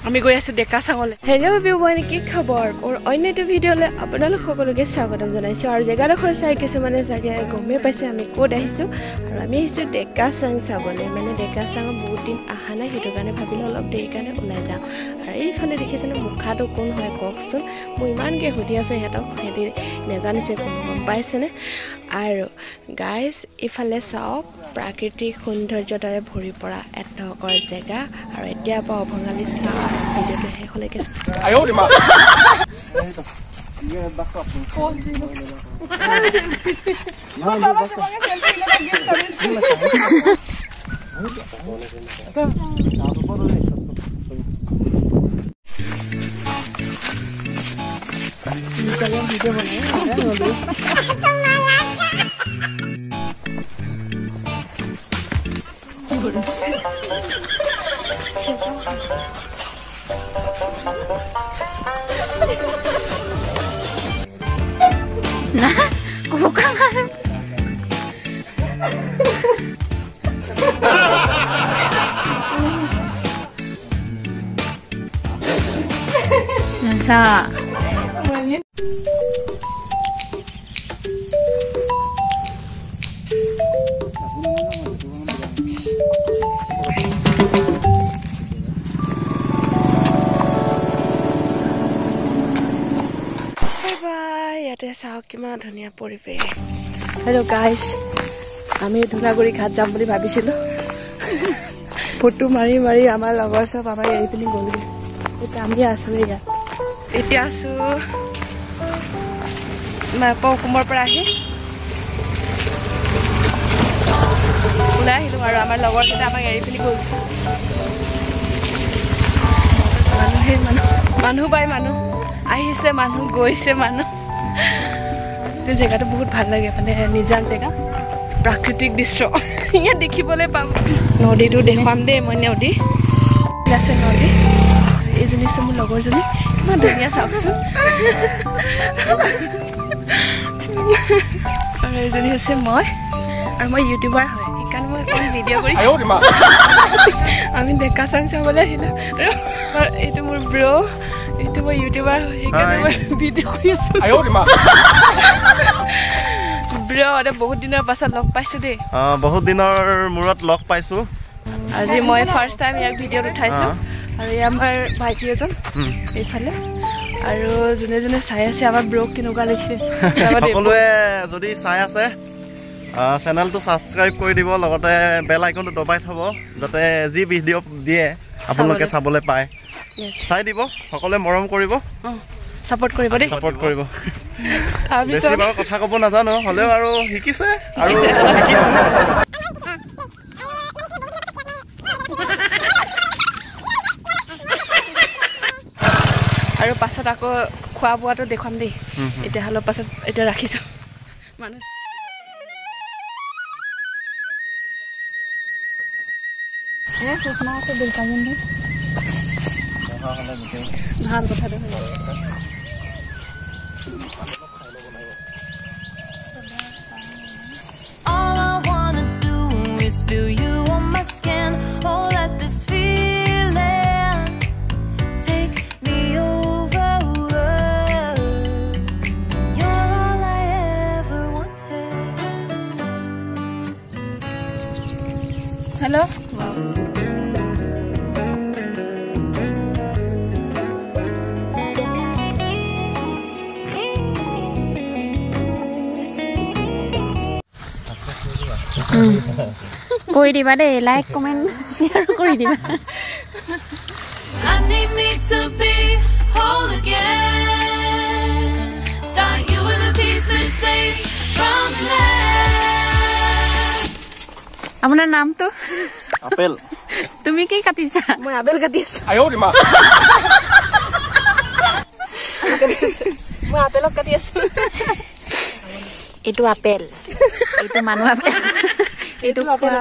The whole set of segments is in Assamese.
আমি গৈ আছো ডেকা চাঙলে হেল্ল' এভৰিৱান কি খবৰ মোৰ অন্য এটা ভিডিঅ'লৈ আপোনালোক সকলোকে স্বাগতম জনাইছোঁ আৰু জেগাডোখৰ চাই কিছুমানে চাগে গমেই পাইছে আমি ক'ত আহিছোঁ আৰু আমি আহিছোঁ ডেকা চাং চাবলৈ মানে ডেকা চাঙত বহুত দিন অহা নাই সেইটো কাৰণে ভাবিলোঁ অলপ দেৰি কাৰণে ওলাই যাওঁ আৰু এইফালে দেখিছেনে মুখাটো কোন হয় কওকচোন মই ইমানকৈ সুধি আছোঁ সিহঁতক সিহঁতি নেজানিছে কোনো গম পাইছেনে আৰু গাইজ ইফালে চাওক প্ৰাকৃতিক সৌন্দৰ্যতাৰে ভৰি পৰা এটকৰ জেগা আৰু এতিয়া পৰা অভঙালী ষ্টাৰ ভিডিঅ'টো শেষলৈকে Nah, bukan. Nasa. চাওক কিমান ধুনীয়া পৰিৱেশ হেল্ল' গাইজ আমি ধুনাগুৰি ঘাট যাম বুলি ভাবিছিলোঁ ফটো মাৰি মাৰি আমাৰ লগৰ চব আমাৰ এৰি পিনি গ'লগৈ এতিয়া আমি আছোঁ ইয়াত এতিয়া আছোঁ পহুমৰ পৰা আহি ওলাই আহিলোঁ আৰু আমাৰ লগৰকেইটা আমাক এৰি পিনি গ'ল মানুহ বাই মানুহ আহিছে মানুহ গৈছে মানুহ জেগাটো বহুত ভাল লাগে মানে নিজান জেগা প্ৰাকৃতিক দৃশ্য ইয়াত দেখিবলৈ পাম নদীটো দেখুৱাম দেই মই নদী আছে নদী এইজনী আছে মোৰ লগৰজনী কিমান ধুনীয়া চাওকচোন আৰু এইজনী হৈছে মই আৰু মই ইউটিউবাৰ হয় সেইকাৰণে মই এখন ভিডিঅ' কৰিছোঁ আমি ডেকা চাং চাবলৈ আহিলোঁ এইটো মোৰ ব্ৰ এইটো মই ইউটিউবাৰ হয় সেইকাৰণে মই ভিডিঅ' কৰি আছোঁ ব্ৰ বহুত দিনৰ পাছত লগ পাইছোঁ দেই বহুত দিনৰ মূৰত লগ পাইছোঁ আজি মই ফাৰ্ষ্ট টাইম ইয়াক ভিডিঅ'ত উঠাইছোঁ আৰু এই আমাৰ ভাইটি এজন এইফালে আৰু যোনে যোনে চাই আছে আমাৰ ব্ৰক কেনেকুৱা লাগিছে সকলোৱে যদি চাই আছে চেনেলটো ছাবস্ক্ৰাইব কৰি দিব লগতে বেল আইকনটো দবাই থ'ব যাতে যি ভিডিঅ' দিয়ে আপোনালোকে চাবলৈ পায় চাই দিব সকলোৱে মৰম কৰিব ছাপোৰ্ট কৰিব দেই ছাপোৰ্ট কৰিব বেছি বাৰু কথা ক'ব নাজানো হ'লেও আৰু শিকিছে আৰু আৰু পাছত আকৌ খোৱা বোৱাটো দেখুৱাম দেই এতিয়া হ'লেও পাছত এতিয়া ৰাখিছোঁ মানুহ ভাল কথাটো All I wanna do is feel you on my skin. Oh, let this feeling take me over. You're all I ever wanted. Hello? Wow. Koi di ba de like comment share koi di ba I need me to be whole again. Thought you were the piece missing from left. Apnar naam to apple tumi ki katisa মই আপেল কাটি আছোঁ মই আপেলক কাটি আছোঁ itu apel itu manu apel itu apel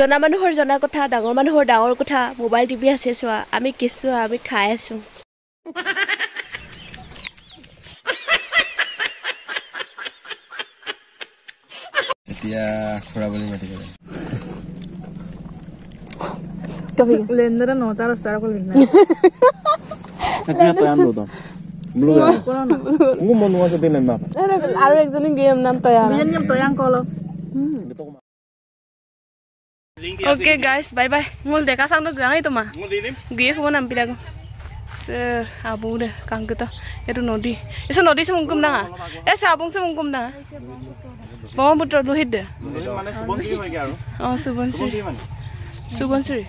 জনা মানুহৰ জনা কথা ডাঙৰ মানুহৰ ডাঙৰ কথা মোবাইল টিভি আছে চোৱা আমি কিছু আমি খাই আছো এতিয়া খৰাগলি মাটি কৰে কবি লেন্দরা নটা রস্তার কল না এতিয়া তয়ান দদম ব্লু মু মন আছে দিন না আৰু একজনী গেম নাম তয়া নিয়ম তয়াং call okay guys bye bye মুল দেখা sang তো গাই তোমা মু দি দিম গিয়ে খব নাম পিলাগো সে আবু দে কাংকতা এটো নদী এসে নদী সে মুকুম না এ সাবং সে মুকুম না ব্ৰহ্মপুত্ৰ লোহিত দে মানে সুবনশ্ৰী হৈ গয়া আৰু সুবনশ্ৰী সুবনশ্ৰী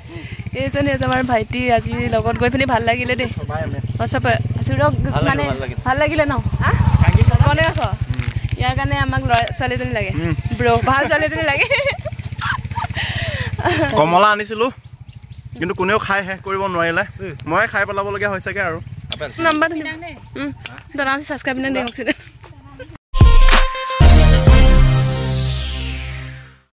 এজনী আমাৰ ভাইটি আজি লগত গৈ পিনি ভাল লাগিলে দে সব সুৰক মানে ভাল লাগিলে ন কোনে আছ ইয়াৰ কাৰণে আমাক ছোৱালীজনী লাগে ব্ৰ ভাল ছোৱালীজনী লাগে কমলা আনিছিলো কিন্তু কোনেও খাই শেষ কৰিব নোৱাৰিলে মই খাই পেলাব লগা হৈছেগে আৰু নাম্বাৰ দাদা সাবস্ক্ৰাইব না দে